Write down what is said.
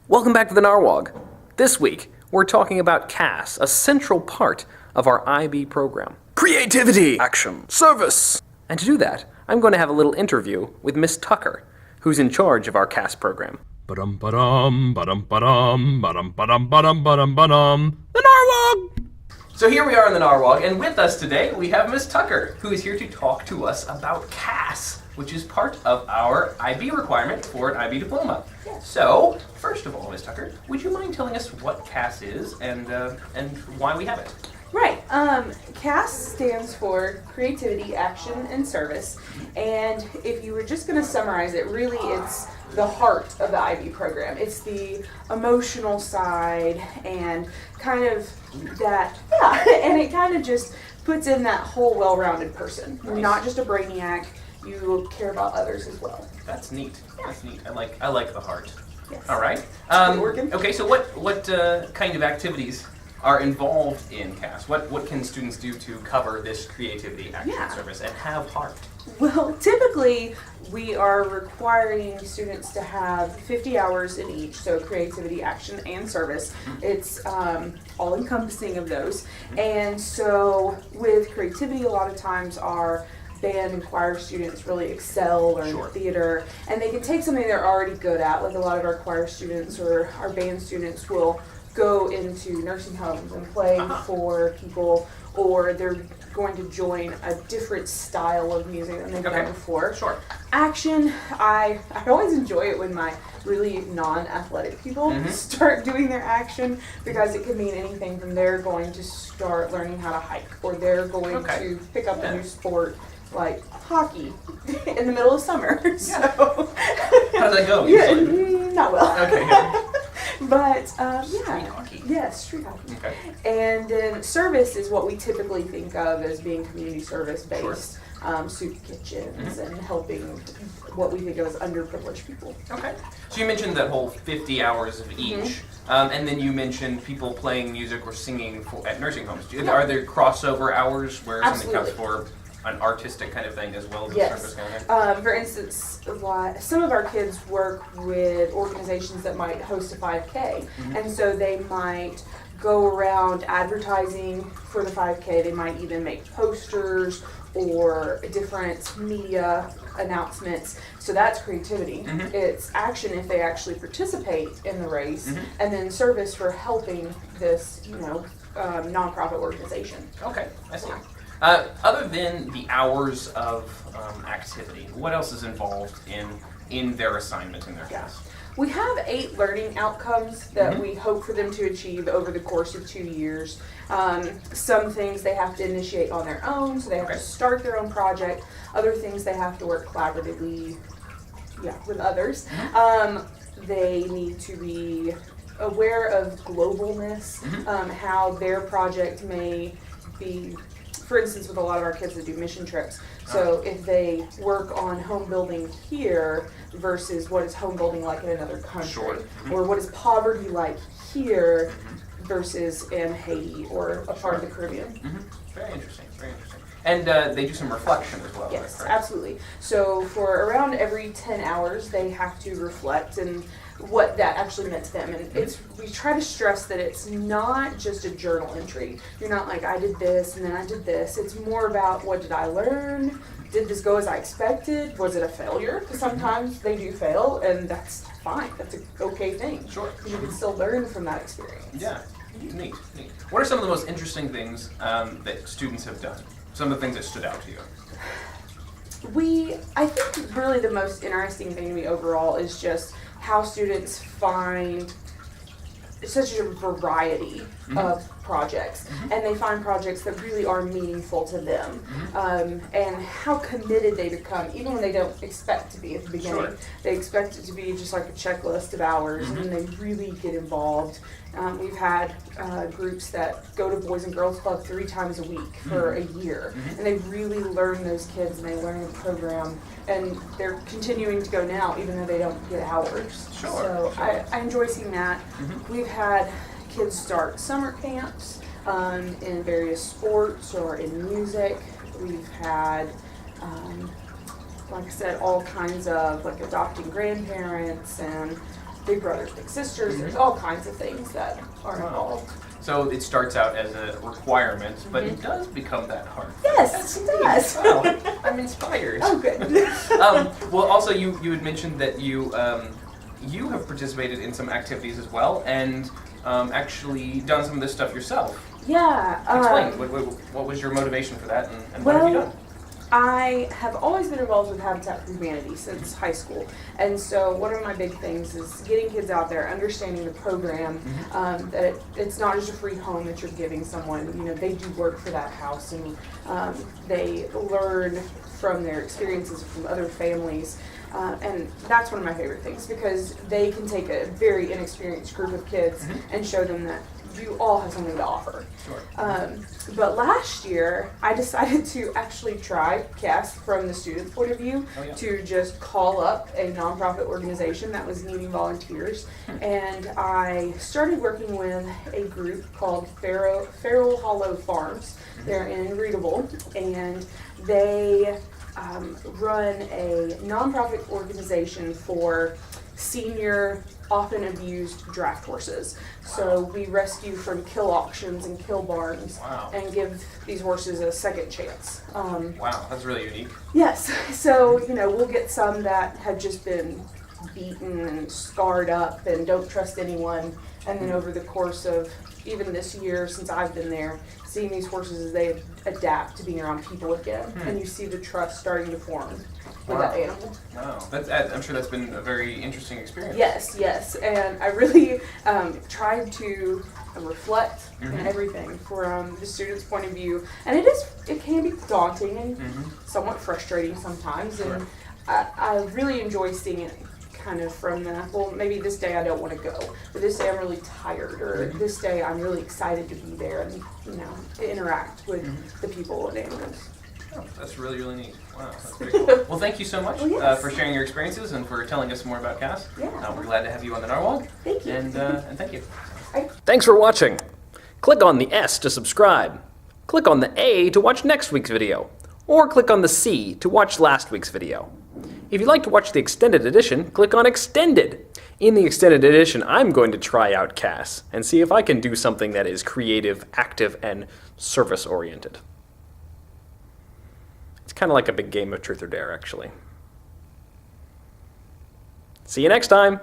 Welcome back to the Narwhog. This week, we're talking about CAS, a central part of our IB program. Creativity, action, service. And to do that, I'm going to have a little interview with Miss Tucker, who's in charge of our CAS program. Ba-dum-ba-dum, ba-dum-ba-dum, ba-dum-ba-dum, ba-dum-ba-dum, ba-dum. The Narwhog! So here we are in the Narwhog, and with us today we have Miss Tucker, who is here to talk to us about CAS, which is part of our IB requirement for an IB diploma. Yes. So, first of all, Ms. Tucker, would you mind telling us what CAS is and why we have it? Right. CAS stands for Creativity, Action, and Service. And if you were just going to summarize it, really it's the heart of the IB program. It's the emotional side and kind of that, and it kind of just puts in that whole well-rounded person. You're not just a brainiac, you care about others as well. That's neat. That's neat. I like the heart. Yes. All right. Working. Okay. So what kind of activities are involved in CAS? What can students do to cover this creativity, action, service, and have heart? Well, typically we are requiring students to have 50 hours in each, so creativity, action, and service. It's all encompassing of those. And so with creativity, a lot of times our band and choir students really excel, or in theater, and they can take something they're already good at. Like a lot of our choir students or our band students will go into nursing homes and play for people, or they're going to join a different style of music than they've done before. Sure. Action, I always enjoy it when my really non-athletic people start doing their action, because it could mean anything from they're going to start learning how to hike, or they're going to pick up a new sport like hockey in the middle of summer. So how does that go? Not well. Okay. But Street hockey. Yes, street hockey. Okay. And then service is what we typically think of as being community service based, soup kitchens and helping what we think of as underprivileged people. Okay. So you mentioned that whole 50 hours of each, and then you mentioned people playing music or singing at nursing homes. Are there crossover hours where something counts for an artistic kind of thing as well as a service kind of thing? For instance, some of our kids work with organizations that might host a 5K, and so they might go around advertising for the 5K. They might even make posters or different media announcements. So that's creativity. It's action if they actually participate in the race, and then service for helping this, nonprofit organization. Okay, I see. Other than the hours of activity, what else is involved in their assignment in their class? We have 8 learning outcomes that we hope for them to achieve over the course of 2 years. Some things they have to initiate on their own, so they have to start their own project. Other things they have to work collaboratively with others. They need to be aware of globalness, how their project may be. For instance, with a lot of our kids that do mission trips, so if they work on home building here versus what is home building like in another country, or what is poverty like here versus in Haiti or a part of the Caribbean. Very interesting, very interesting. And they do some reflection as well. Yes, right? absolutely. So for around every 10 hours, they have to reflect and what that actually meant to them. And we try to stress that it's not just a journal entry. You're not like, I did this and then I did this. It's more about, what did I learn? Did this go as I expected? Was it a failure? Because sometimes they do fail, and that's fine. That's an okay thing. Sure. You can still learn from that experience. Yeah, neat. What are some of the most interesting things that students have done? Some of the things that stood out to you? I think really the most interesting thing to me overall is just how students find such a variety of projects, and they find projects that really are meaningful to them, and how committed they become, even when they don't expect to be at the beginning. They expect it to be just like a checklist of hours, and then they really get involved. We've had groups that go to Boys and Girls Club 3 times a week for a year, and they really learn those kids, and they learn the program, and they're continuing to go now even though they don't get hours. So I enjoy seeing that. We've had kids start summer camps in various sports or in music. We've had like I said, all kinds of like adopting grandparents and big brothers, big sisters. There's all kinds of things that are involved. So it starts out as a requirement, but it does become that hard. Yes, it does. Wow, I'm inspired. Oh, good. Well, also you had mentioned that you have participated in some activities as well, and actually done some of this stuff yourself. Yeah. Explain. What was your motivation for that, and what have you done? I have always been involved with Habitat for Humanity since high school, and so one of my big things is getting kids out there, understanding the program, that it's not just a free home that you're giving someone. You know, they do work for that house, and they learn from their experiences from other families. And that's one of my favorite things, because they can take a very inexperienced group of kids and show them that you all have something to offer. Sure. But last year, I decided to actually try CAS from the student point of view, to just call up a nonprofit organization that was needing volunteers. And I started working with a group called Feral Hollow Farms. They're in Readable, and they run a nonprofit organization for senior, often abused draft horses. So we rescue from kill auctions and kill barns, and give these horses a second chance. Wow, that's really unique. Yes, so we'll get some that have just been beaten and scarred up and don't trust anyone, and then over the course of even this year since I've been there, seeing these horses as they adapt to being around people again, and you see the trust starting to form with that animal. Wow, I'm sure that's been a very interesting experience. Yes, and I really tried to reflect on everything from the student's point of view, and it can be daunting and somewhat frustrating sometimes, and I really enjoy seeing it kind of from maybe this day I don't want to go, or this day I'm really tired, or this day I'm really excited to be there and interact with the people and animals. Oh, that's really, really neat. Wow, that's pretty cool. Well, thank you so much for sharing your experiences and for telling us more about CAS. Yeah. We're glad to have you on the Narwhog. Thank you. And thank you. Thanks for watching. Click on the S to subscribe. Click on the A to watch next week's video. Or click on the C to watch last week's video. If you'd like to watch the extended edition, click on Extended. In the extended edition, I'm going to try out CAS and see if I can do something that is creative, active, and service-oriented. It's kind of like a big game of truth or dare, actually. See you next time!